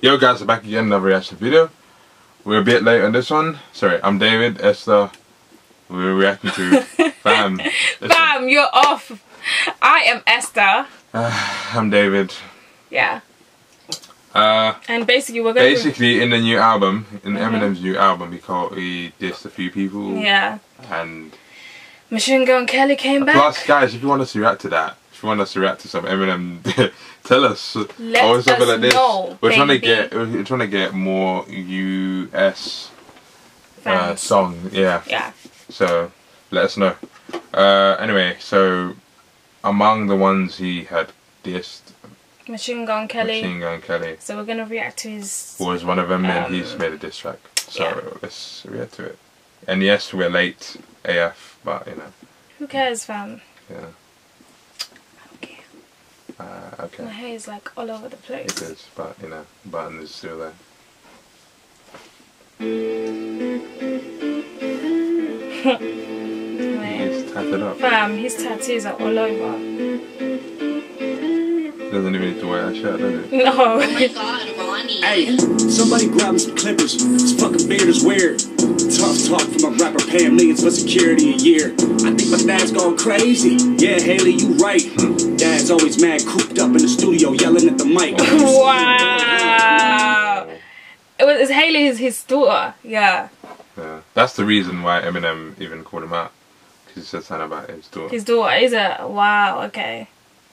Yo guys, we're back again, another reaction video. We're a bit late on this one. Sorry, I'm David, Esther. We're reacting to Fam. Fam, you're off. I am Esther. I'm David. Yeah. And basically we're going in the new album, in Eminem's new album, he dissed a few people. Yeah. And Machine Gun Kelly came back. Plus, guys, if you want us to react to that, if you want us to react to some Eminem, tell us. Let or something us like this. know, We're baby. trying to get more US Fans. song. Yeah. Yeah. So let us know. Anyway, so among the ones he had dissed, Machine Gun Kelly. Machine Gun Kelly. So we're gonna react to his. Was one of them, and he's made a diss track. So yeah. let's react to it. And yes, we're late AF, but you know. Who cares, fam? Yeah. I don't care. Okay. My hair is like all over the place. It is, but you know, button is still there. He's tatted up. Fam, his tattoos are all over. Doesn't even need to wear that shirt, does it? No. Oh my god, Ronnie. Hey, somebody grab me some clippers. This fucking beard is weird. Tough talk from a rapper paying millions for security a year. I think my dad's going crazy. Yeah, Haley, you right. Dad's always mad, cooped up in the studio, yelling at the mic. Wow. It's Haley, his daughter. Yeah. Yeah. That's the reason why Eminem even called him out. Because he said something about his daughter. His daughter, is it? Wow, okay.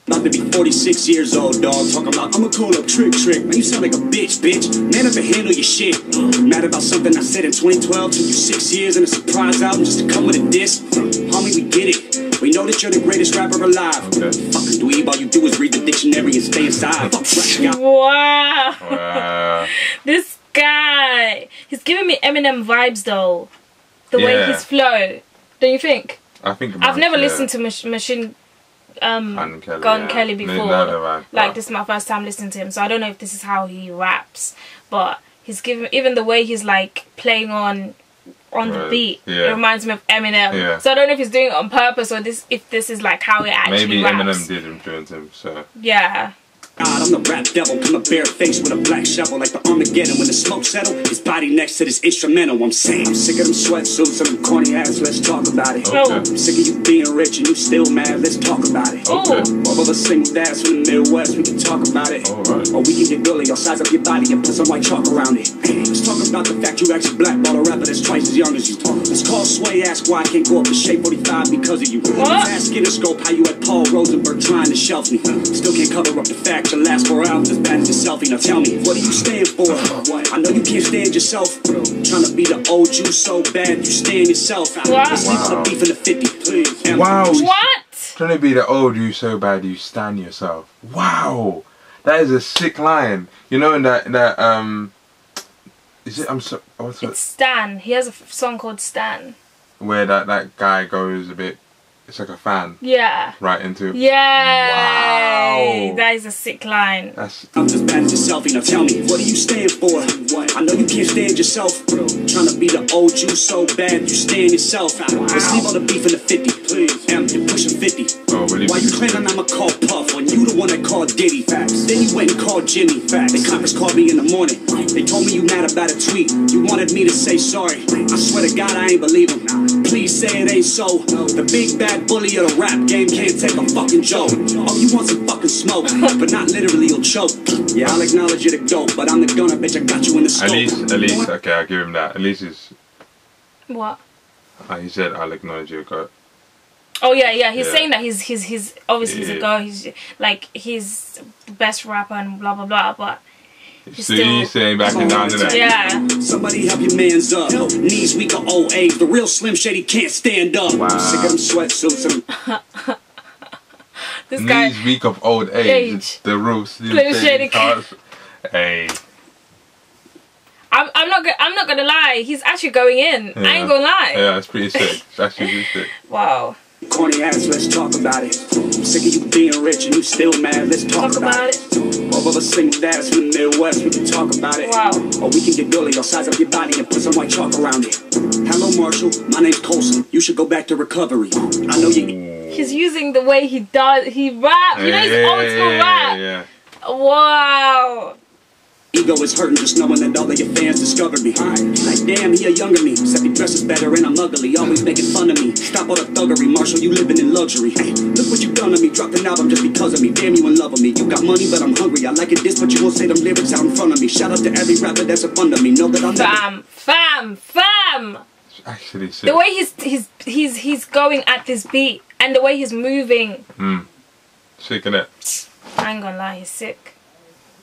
About to be 46 years old, dog. Talking about, I'ma call up Trick. Man, you sound like a bitch. Man up and handle your shit. Mad about something I said in 2012. Took you 6 years and a surprise album just to come with a diss. Homie, we get it. We know that you're the greatest rapper alive. Okay. Fucking dweeb, all you do is read the dictionary and stay inside. Wow. This guy. He's giving me Eminem vibes though. The way his flow. Don't you think? I think I've never listened to Machine Gun Kelly before. Like this is my first time listening to him, so I don't know if this is how he raps. But he's giving, even the way he's like playing on the beat, it reminds me of Eminem. Yeah. So I don't know if he's doing it on purpose or if this is like how it actually Maybe raps. Eminem did influence him, so. Yeah. God, I'm the rap devil, come a bare face with a black shovel like the Armageddon. When the smoke settle, his body next to this instrumental. I'm saying, I'm sick of them sweatsuits and them corny ass, let's talk about it. Okay. I'm sick of you being rich and you still mad, let's talk about it. Okay. All of us single dads from the Midwest, we can talk about it. Alright. Or we can get gully, I'll size up your body and put some white chalk around it. Let's talk about the fact you actually blackball a rapper that's twice as young as you. Let's call Sway, ask why I can't go up to Shape 45 because of you. Let's ask Interscope how you had Paul Rosenberg trying to shelf me. Still can't cover up the fact your last 4 hours as bad as your selfie. Now tell me, what do you stand for? I know you can't stand yourself. Trying to be the old you so bad you stand yourself. Let's leave all the beef in the 50, please. Wow. What? Trying to be the old you so bad you stand yourself. Wow. That is a sick line. You know in that is it It's Stan. He has a song called Stan. Where that guy goes a bit, it's like a fan. Yeah. Right into. Yeah. Wow. That is a sick line. That's. I'm just bad as your selfie. Now tell me, what do you stand for? I know you can't stand yourself. Trying to be the old you so bad you stand yourself. Let's leave all the beef in the 50, please. You're pushing 50. Oh, really? Why you claiming I'ma call Puff when you the one that called Diddy? Facts. Then you went and called Jimmy. Facts. The coppers called me in the morning. They told me you mad about a tweet. You wanted me to say sorry. I swear to God I ain't believe him. Please say it ain't so. The big bad bully of the rap game can't take a fucking joke. Oh, you want some fucking smoke, but not literally, you'll choke. Yeah, I'll acknowledge you're the dope, but I'm the gunner, bitch. I got you in the scope. At least, okay, I'll give him that. At least is. What? He said, "I'll acknowledge you." Go. Oh yeah. He's saying that he's obviously he's a girl. He's like he's the best rapper and blah blah blah. But He's saying backing down to that. Yeah. Somebody help your mans up. Knees weak or old age. The real Slim Shady can't stand up. Wow. Sick of them sweatsuits and This guy. Knees weak of old age. The real Slim Shady can't. Hey. I'm not gonna lie. He's actually going in. Yeah. I ain't gonna lie. Yeah, it's pretty sick. It's actually pretty sick. Wow. corny ass, let's talk about it. I'm sick of you being rich and you still mad, let's talk about it. All of us single dads from the Midwest, we can talk about it. Wow. Or we can get gully, I'll size up your body and put some white chalk around it. Hello Marshall, my name's Colson. You should go back to recovery. I know you... He's using the way he does, he rap. You know, he's old school rap. Yeah. Wow. Ego is hurting just knowing that all of your fans discovered me. Like damn, he a younger me, except he dresses better and I'm ugly. Always making fun of me. Stop all the thuggery, Marshall, you living in luxury. Hey, look what you done to me, dropped an album just because of me. Damn, you in love with me. You got money, but I'm hungry. I like it this, but you won't say them lyrics out in front of me. Shout out to every rapper that's a fun of me. Know that I'm fam. It's actually sick. The way he's going at this beat and the way he's moving. Sick, innit? I ain't gonna lie, he's sick.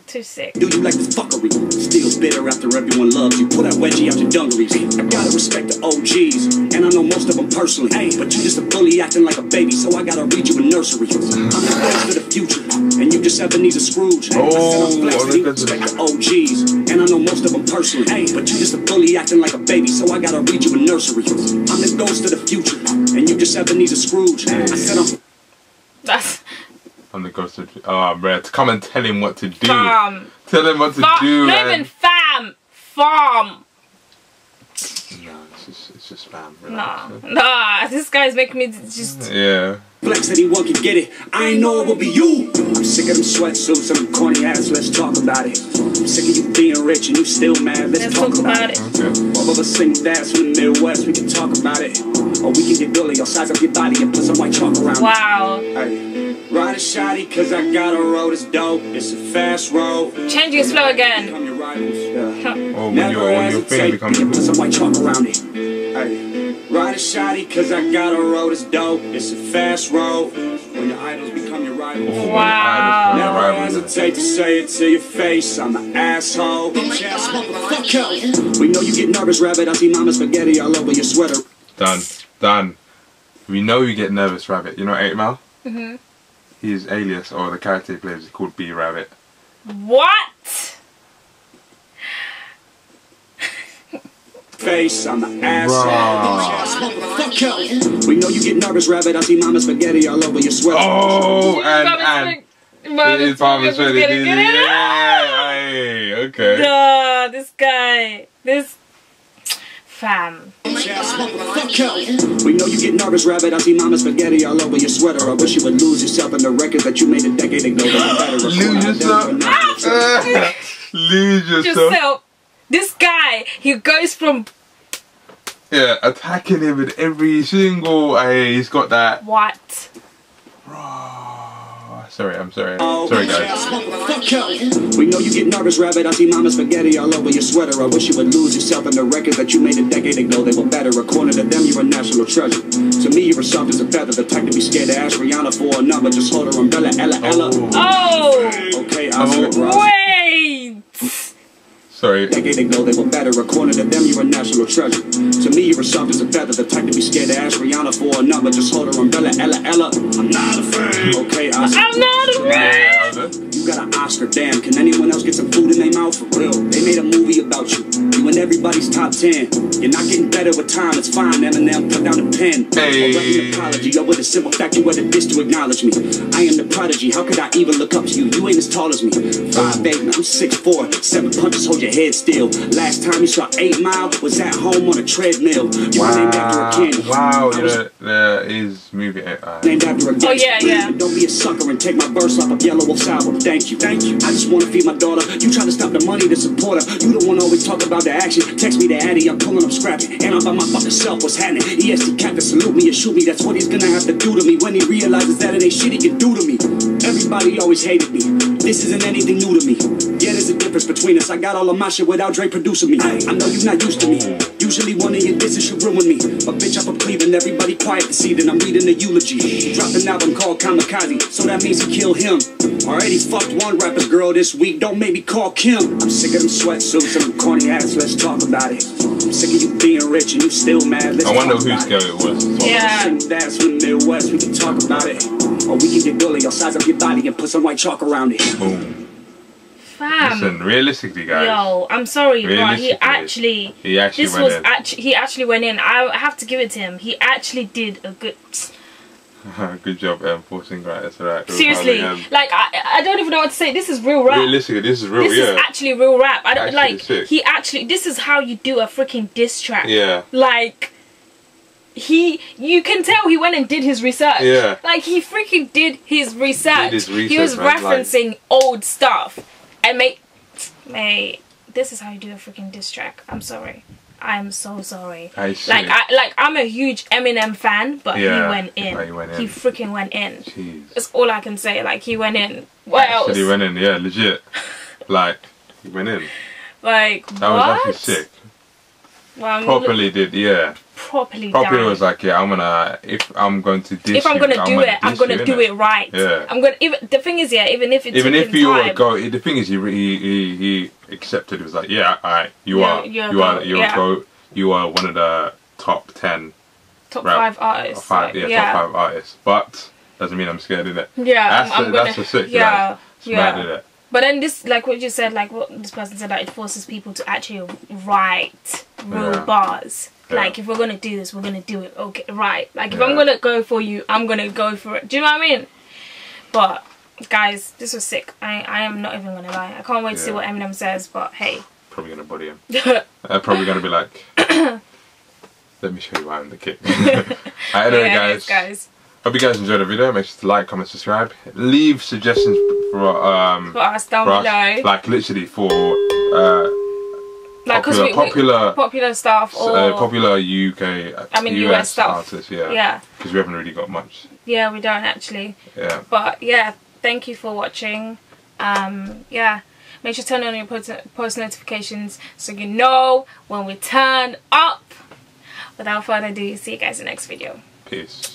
Too sick. Do you like this fuckery? Still bitter after everyone loves you. Pull that wedgie out your dungarees. I gotta respect the OGs, and I know most of them personally. Hey, but you just a bully acting like a baby, so I gotta read you a nursery. I'm the face for the future, and you just Ebenezer Scrooge. Hey, I said I'm flexing, respect the OGs, and I know most of them personally. Hey, but you just a bully acting like a baby, so I gotta read you a nursery. I'm the ghost of the future, and you just Ebenezer Scrooge. I said That's... I'm the ghost of... Oh, man. Come and tell him what to do. Fam. Tell him what to do, Not even fam. Farm. No, it's just fam. Nah. This guy's making me just... Yeah. Flex, anyone can get it. I ain't know it would be you. I'm sick of them sweatsuits and them corny ass. Let's talk about it. I'm sick of you being rich and you still mad. Let's talk about it. Okay. All of us single dads from the Midwest. We can talk about it. Or we can get Billy. I'll size up your body and put some white chalk around it. Wow. Hey. Ride a shotty cause I got a road, it's dope, it's a fast road. Change your flow again. Become your rivals, yeah. Oh, when your thing becomes... Put some white chalk around it. Hey. Ride a shotty cause I got a road, it's dope, it's a fast road. When your idols become your rivals. Oh, wow. Never hesitate to say it to your face, I'm an asshole. Bitch ass motherfucker. We know you get nervous, rabbit, I see mama spaghetti all over your sweater. Done. We know you get nervous, rabbit. You know 8 Mile? Mm-hmm. His alias, or the character he plays, is called B Rabbit. What? Face, I'm an asshole. We know you get nervous, rabbit. I see mama spaghetti all over your sweater. Oh, and his mama spaghetti. Yeah, okay. Duh, this guy, this fam. We know you get nervous, rabbit. I see mama spaghetti all over your sweater. I wish you would lose yourself in the record that you made a decade ago. Lose yourself. Lose yourself. This guy, he goes from... Yeah, attacking him with every single... he's got that... What? Sorry, I'm sorry. Sorry, guys. We know you get nervous, rabbit. I see mama spaghetti all over your sweater. I wish you would lose yourself in the records that you made a decade ago. They were better. According to them, you're a national treasure. To me, you're soft as a feather. The type to be scared to ask Rihanna for a number. Just hold her umbrella, Ella. Oh! Okay, I'll say it, wait! Sorry. Decade ago, they were better. According to them, you're a national treasure. To me, you're soft as a feather. The type to be scared to ask Rihanna for a number. Just hold her umbrella, Ella. I'm not a fan. Okay, I'm not a fan. You got an Oscar, damn. Can anyone else get some food in their mouth? For real. They made a movie about you. You in everybody's top 10. You're not getting better with time. It's fine. Eminem, put down the pen. Hey. I'll write an apology. Or with a simple fact, you had a dish to acknowledge me. I am the prodigy. How could I even look up to you? You ain't as tall as me. 5'8", I'm 6'4". 7 punches, hold your head still. Last time you saw 8 Mile was at home on a treadmill. You were named after a king. Wow, there is movie. Named after a gangster. Oh yeah. Don't be a sucker and take my verse off of Yellow Wolf's album. Thank you. I just wanna feed my daughter. You try to stop the money to support her. You don't wanna always talk about the action. Text me the Addy, I'm pulling up scrapping. And I'm by my fucking self. What's happening? EST cat to salute me and shoot me. That's what he's gonna have to do to me when he realizes that it ain't shit he can do to me. Everybody always hated me. This isn't anything new to me. Yeah, there's a difference between us. I got all of my shit without Dre producing me. I know you're not used to me. Usually one of your disses should ruin me. But bitch, I'm from Cleveland. Everybody quiet to see that I'm reading a eulogy. He dropped an album called Kamikaze, so that means he killed him. Already fucked one rapper girl this week. Don't make me call Kim. I'm sick of them sweatsuits and them corny ass. Let's talk about it. I'm sick of you being rich and you still mad. Let's I wonder talk whose girl it was. Yeah. That's from the Midwest. We can talk about it. Or we can get Billy. I'll size up your body and put some white chalk around it. Boom. Fam. Listen, realistically, guys. Yo, I'm sorry, but he actually went in. I have to give it to him. He actually did a good. Good job, forcing right. Seriously, like I don't even know what to say. This is real rap. Realistically, this is real. This is actually real rap. I don't like. Sick. He actually. This is how you do a freaking diss track. Yeah. Like. You can tell he went and did his research. Yeah. Like he freaking did his research. He was referencing old stuff and Mate, this is how you do a freaking diss track. I'm sorry. I'm so sorry. I'm a huge Eminem fan, but he went in. He freaking went in. Jeez. That's all I can say. Like, he went in. What else? He went in, yeah, legit. Like, he went in. Like, that was actually sick. Well, properly did, yeah. Properly was like, yeah, if I'm going to diss if I'm gonna do it, I'm gonna do it right. Yeah. I'm gonna. The thing is, yeah, even if you were go, the thing is, he accepted. He was like, yeah, alright, you are one of the top 10, top 5 artists. Top 5 artists. But doesn't mean I'm scared of it. Yeah, that's a sick. Yeah, mad at it. But then this, like what you said, like what this person said, like it forces people to actually write real bars. Yeah. Like, if we're gonna do this, we're gonna do it right. Like, if I'm gonna go for you, I'm gonna go for it. Do you know what I mean? But guys, this was sick. I am not even gonna lie. I can't wait to see what Eminem says. But hey, probably gonna body him. Probably gonna be like, let me show you why I'm the king. Anyway, guys. Hope you guys enjoyed the video. Make sure to like, comment, subscribe. Leave suggestions for us down below. Like literally for like popular stuff or popular UK, US stuff. Artists. Yeah. Because we haven't really got much. Yeah, we don't actually. Yeah. But yeah, thank you for watching. Yeah. Make sure to turn on your post notifications so you know when we turn up. Without further ado, see you guys in the next video. Peace.